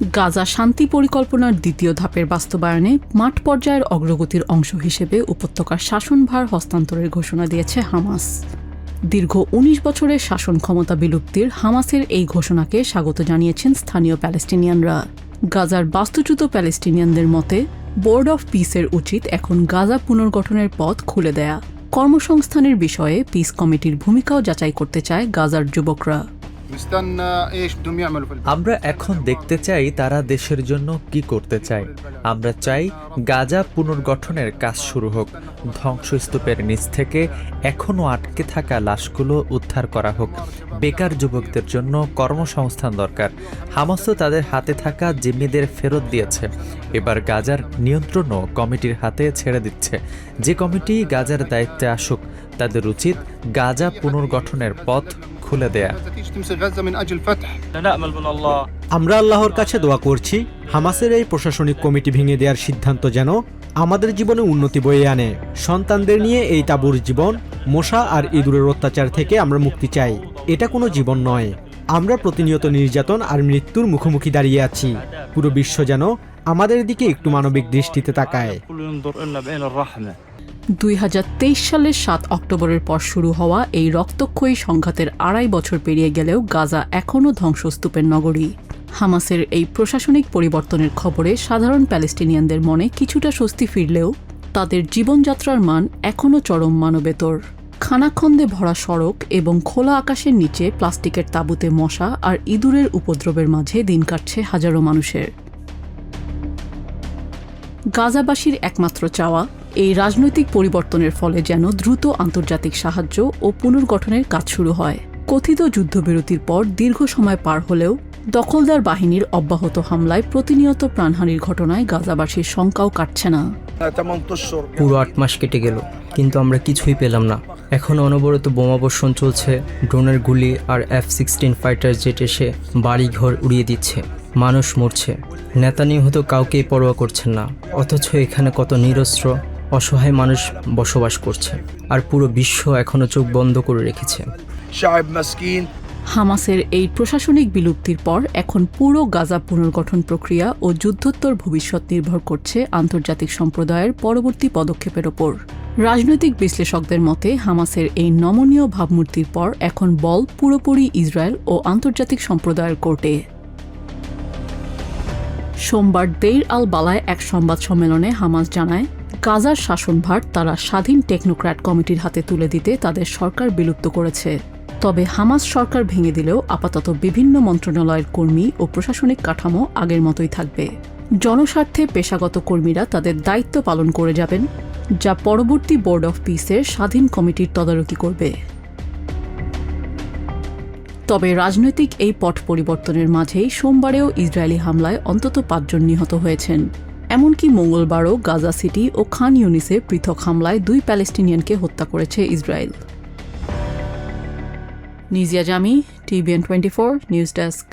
গাজা শান্তি পরিকল্পনার দ্বিতীয় ধাপের বাস্তবায়নে মাঠ পর্যায়ের অগ্রগতির অংশ হিসেবে উপত্যকার শাসনভার হস্তান্তরের ঘোষণা দিয়েছে হামাস। দীর্ঘ ১৯ বছরের শাসন ক্ষমতা বিলুপ্তির হামাসের এই ঘোষণাকে স্বাগত জানিয়েছেন স্থানীয় প্যালেস্টিনিয়ানরা। গাজার বাস্তুচ্যুত প্যালেস্টিনিয়ানদের মতে বোর্ড অফ পিসের উচিত এখন গাজা পুনর্গঠনের পথ খুলে দেয়া। কর্মসংস্থানের বিষয়ে পিস কমিটির ভূমিকাও যাচাই করতে চায় গাজার যুবকরা। আমরা এখন দেখতে চাই তারা দেশের জন্য কি করতে চায়। আমরা চাই গাজা পুনর্গঠনের কাজ শুরু হোক, ধ্বংসস্তূপের নিচ থেকে এখনও আটকে থাকা লাশগুলো উদ্ধার করা হোক। বেকার যুবকদের জন্য কর্মসংস্থান দরকার। হামাসও তাদের হাতে থাকা জিম্মিদের ফেরত দিয়েছে। এবার গাজার নিয়ন্ত্রণও কমিটির হাতে ছেড়ে দিচ্ছে। যে কমিটি গাজার দায়িত্বে আসুক, তাদের উচিত গাজা পুনর্গঠনের পথ খুলে দেয়া। আমরা আল্লাহর কাছে দোয়া করছি হামাসের এই প্রশাসনিক কমিটি ভেঙে দেওয়ার সিদ্ধান্ত যেন আমাদের জীবনে উন্নতি বয়ে আনে। সন্তানদের নিয়ে এই তাঁবুর জীবন, মশা আর ইঁদুরের অত্যাচার থেকে আমরা মুক্তি চাই। এটা কোনো জীবন নয়। আমরা প্রতিনিয়ত নির্যাতন আর মৃত্যুর মুখোমুখি দাঁড়িয়ে আছি। পুরো বিশ্ব যেন আমাদের দিকে একটু মানবিক দৃষ্টিতে তাকায়। ২০২৩ সালের ৭ অক্টোবরের পর শুরু হওয়া এই রক্তক্ষয়ী সংঘাতের ২.৫ বছর পেরিয়ে গেলেও গাজা এখনও ধ্বংসস্তূপের নগরী। হামাসের এই প্রশাসনিক পরিবর্তনের খবরে সাধারণ প্যালেস্টিনিয়ানদের মনে কিছুটা স্বস্তি ফিরলেও তাদের জীবনযাত্রার মান এখনও চরম মানবেতর। খানাখন্দে ভরা সড়ক এবং খোলা আকাশের নিচে প্লাস্টিকের তাঁবুতে মশা আর ইঁদুরের উপদ্রবের মাঝে দিন কাটছে হাজারো মানুষের। গাজাবাসীর একমাত্র চাওয়া এই রাজনৈতিক পরিবর্তনের ফলে যেন দ্রুত আন্তর্জাতিক সাহায্য ও পুনর্গঠনের কাজ শুরু হয়। কথিত যুদ্ধবিরতির পর দীর্ঘ সময় পার হলেও দখলদার বাহিনীর অব্যাহত হামলায় প্রতিনিয়ত প্রাণহানির ঘটনায় গাজাবাসীর শঙ্কাও কাটছে না। পুরো ৮ মাস কেটে গেল, কিন্তু আমরা কিছুই পেলাম না। এখন অনবরত বোমাবর্ষণ চলছে, ড্রোনের গুলি আর F-16 ফাইটার জেট এসে বাড়িঘর উড়িয়ে দিচ্ছে। মানুষ মরছে, নেতানিয়াহু কাউকেই পরোয়া করছেন না। অথচ এখানে কত নিরস্ত্র অসহায় মানুষ বসবাস করছে, আর পুরো বিশ্ব এখনো চোখ বন্ধ করে রেখেছে। হামাসের এই প্রশাসনিক বিলুপ্তির পর এখন পুরো গাজা পুনর্গঠন প্রক্রিয়া ও যুদ্ধোত্তর ভবিষ্যৎ নির্ভর করছে আন্তর্জাতিক সম্প্রদায়ের পরবর্তী পদক্ষেপের ওপর। রাজনৈতিক বিশ্লেষকদের মতে হামাসের এই নমনীয় ভাবমূর্তির পর এখন বল পুরোপুরি ইসরায়েল ও আন্তর্জাতিক সম্প্রদায়ের কোর্টে। সোমবার দেইর আল বালায় এক সংবাদ সম্মেলনে হামাস জানায়, গাজার শাসনভার তারা স্বাধীন টেকনোক্র্যাট কমিটির হাতে তুলে দিতে তাদের সরকার বিলুপ্ত করেছে। তবে হামাস সরকার ভেঙে দিলেও আপাতত বিভিন্ন মন্ত্রণালয়ের কর্মী ও প্রশাসনিক কাঠামো আগের মতোই থাকবে। জনস্বার্থে পেশাগত কর্মীরা তাদের দায়িত্ব পালন করে যাবেন, যা পরবর্তী বোর্ড অফ পিসের স্বাধীন কমিটির তদারকি করবে। তবে রাজনৈতিক এই পট পরিবর্তনের মাঝেই সোমবারেও ইসরায়েলি হামলায় অন্তত ৫ জন নিহত হয়েছেন। এমনকি মঙ্গলবারও গাজা সিটি ও খান ইউনিসে পৃথক হামলায় ২ প্যালেস্টিনিয়ানকে হত্যা করেছে ইসরায়েল। নিজিয়া জামি, TVN24 নিউজ ডেস্ক।